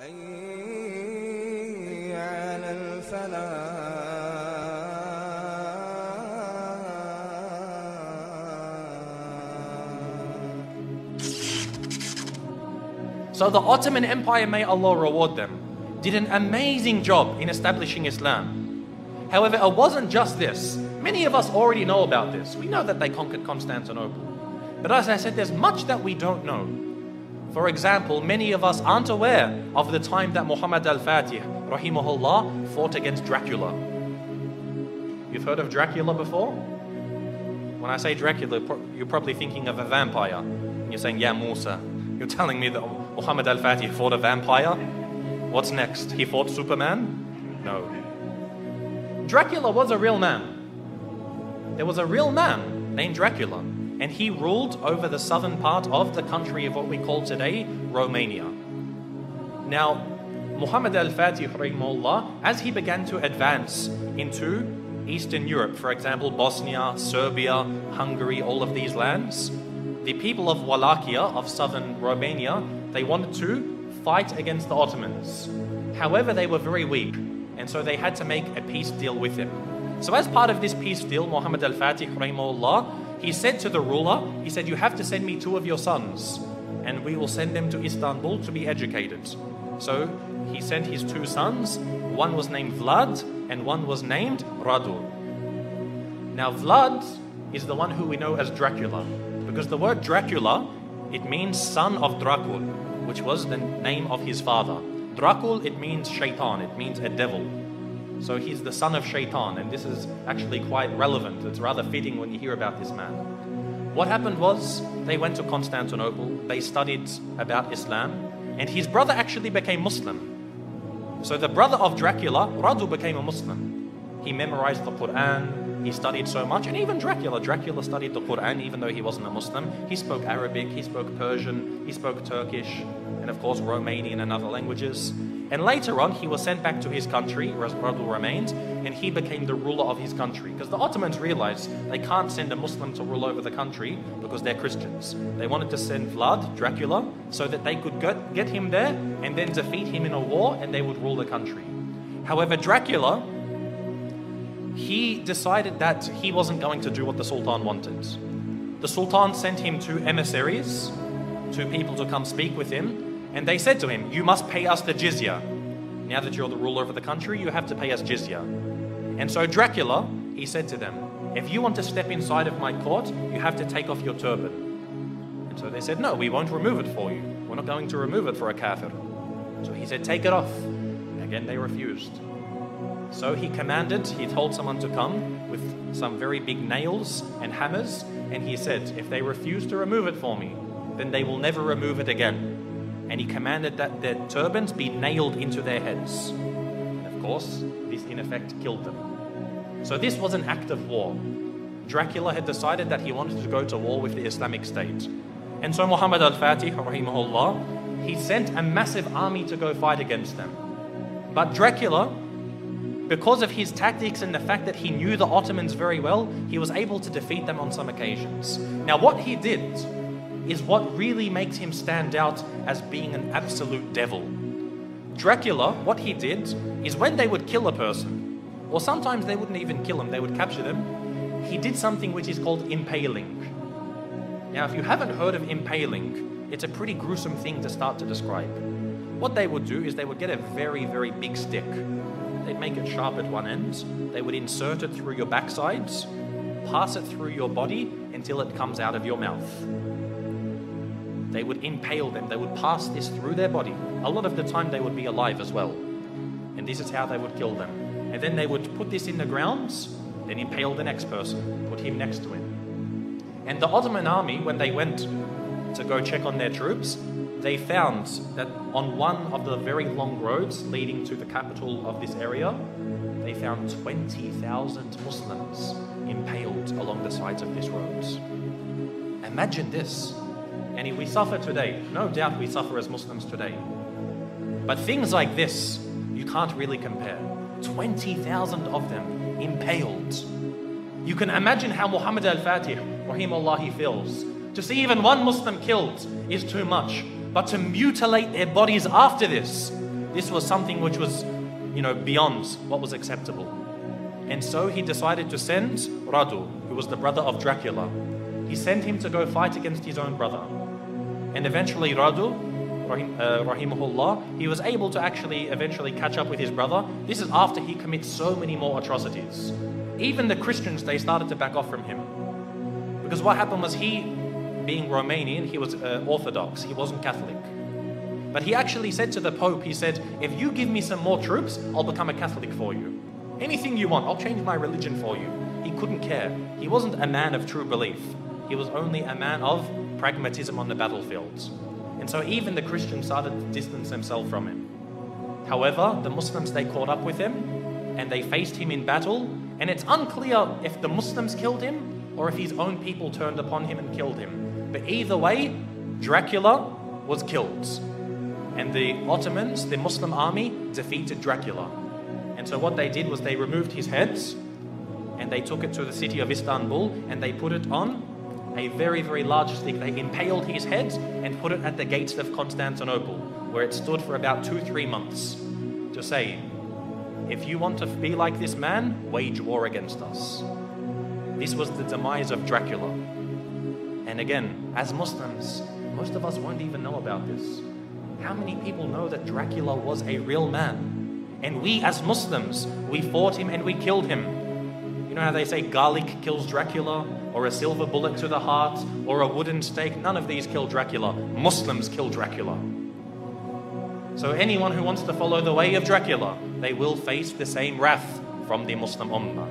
حي على الفلاح. So the Ottoman Empire, may Allah reward them, did an amazing job in establishing Islam. However, it wasn't just this. Many of us already know about this. We know that they conquered Constantinople. But as I said, there's much that we don't know. For example, many of us aren't aware of the time that Muhammad al-Fatih, rahimahullah, fought against Dracula. You've heard of Dracula before? When I say Dracula, you're probably thinking of a vampire. And you're saying, yeah, Musa. You're telling me that Muhammad al-Fatih fought a vampire? What's next? He fought Superman? No. Dracula was a real man. There was a real man named Dracula, and he ruled over the southern part of the country of what we call today Romania. Now, Muhammad al-Fatih, rahimahullah, as he began to advance into Eastern Europe, for example, Bosnia, Serbia, Hungary, all of these lands, the people of Wallachia, of southern Romania, they wanted to fight against the Ottomans. However, they were very weak, and so they had to make a peace deal with him. So as part of this peace deal, Muhammad al-Fatih, rahimahullah, he said to the ruler, he said, you have to send me 2 of your sons, and we will send them to Istanbul to be educated. So he sent his 2 sons. One was named Vlad, and one was named Radu. Now Vlad is the one who we know as Dracula, because the word Dracula, it means son of Dracul, which was the name of his father. Dracul, it means shaitan, it means a devil. So he's the son of shaitan, and this is actually quite relevant. It's rather fitting when you hear about this man. What happened was, they went to Constantinople, they studied about Islam, and his brother actually became Muslim. So the brother of Dracula, Radu, became a Muslim. He memorized the Quran, he studied so much, and even Dracula studied the Quran even though he wasn't a Muslim. He spoke Arabic, he spoke Persian, he spoke Turkish, and of course Romanian and other languages. And later on, he was sent back to his country, Radu remained, and he became the ruler of his country. Because the Ottomans realized they can't send a Muslim to rule over the country because they're Christians. They wanted to send Vlad, Dracula, so that they could get him there and then defeat him in a war, and they would rule the country. However, Dracula, he decided that he wasn't going to do what the Sultan wanted. The Sultan sent him 2 emissaries, 2 people to come speak with him, and they said to him, you must pay us the jizya. Now that you're the ruler of the country, you have to pay us jizya. And so Dracula, he said to them, if you want to step inside of my court, you have to take off your turban. And so they said, no, we won't remove it for you. We're not going to remove it for a kafir. So he said, take it off. Again, they refused. So he told someone to come with some very big nails and hammers, and he said, if they refuse to remove it for me, then they will never remove it again. And he commanded that their turbans be nailed into their heads. And of course, this in effect killed them. So this was an act of war. Dracula had decided that he wanted to go to war with the Islamic State. And so Muhammad al-Fatih, rahimahullah, he sent a massive army to go fight against them. But Dracula, because of his tactics and the fact that he knew the Ottomans very well, he was able to defeat them on some occasions. Now what he did is what really makes him stand out as being an absolute devil. Dracula, what he did is when they would kill a person, or sometimes they wouldn't even kill him, they would capture them, he did something which is called impaling. Now if you haven't heard of impaling, it's a pretty gruesome thing to start to describe. What they would do is they would get a very, very big stick. They'd make it sharp at one end, they would insert it through your backsides, pass it through your body until it comes out of your mouth. They would impale them, they would pass this through their body. A lot of the time they would be alive as well. And this is how they would kill them. And then they would put this in the ground, then impale the next person, put him next to him. And the Ottoman army, when they went to go check on their troops, they found that on one of the very long roads leading to the capital of this area, they found 20,000 Muslims impaled along the sides of this road. Imagine this. And we suffer today. No doubt we suffer as Muslims today. But things like this, you can't really compare. 20,000 of them impaled. You can imagine how Muhammad al-Fatih, rahimahullah, he feels. To see even one Muslim killed is too much. But to mutilate their bodies after this, This was something which was, beyond what was acceptable. And so he decided to send Radu, who was the brother of Dracula. He sent him to go fight against his own brother. And eventually Radu, rahimahullah, he was able to actually eventually catch up with his brother. This is after he commits so many more atrocities. Even the Christians, they started to back off from him. Because what happened was he, being Romanian, he was Orthodox, he wasn't Catholic. But he actually said to the Pope, he said, if you give me some more troops, I'll become a Catholic for you. Anything you want, I'll change my religion for you. He couldn't care. He wasn't a man of true belief. He was only a man of pragmatism on the battlefields. And so even the Christians started to distance themselves from him. However, the Muslims, they caught up with him and they faced him in battle. And it's unclear if the Muslims killed him or if his own people turned upon him and killed him. But either way, Dracula was killed. And the Ottomans, the Muslim army, defeated Dracula. And so what they did was they removed his heads and they took it to the city of Istanbul and they put it on a very, very large stick. They impaled his head and put it at the gates of Constantinople, where it stood for about 2-3 months, to say, if you want to be like this man, wage war against us. This was the demise of Dracula. And again, as Muslims, most of us won't even know about this. How many people know that Dracula was a real man? And we as Muslims, we fought him and we killed him. You know how they say garlic kills Dracula, or a silver bullet to the heart, or a wooden stake? None of these kill Dracula. Muslims kill Dracula. So anyone who wants to follow the way of Dracula, they will face the same wrath from the Muslim Ummah.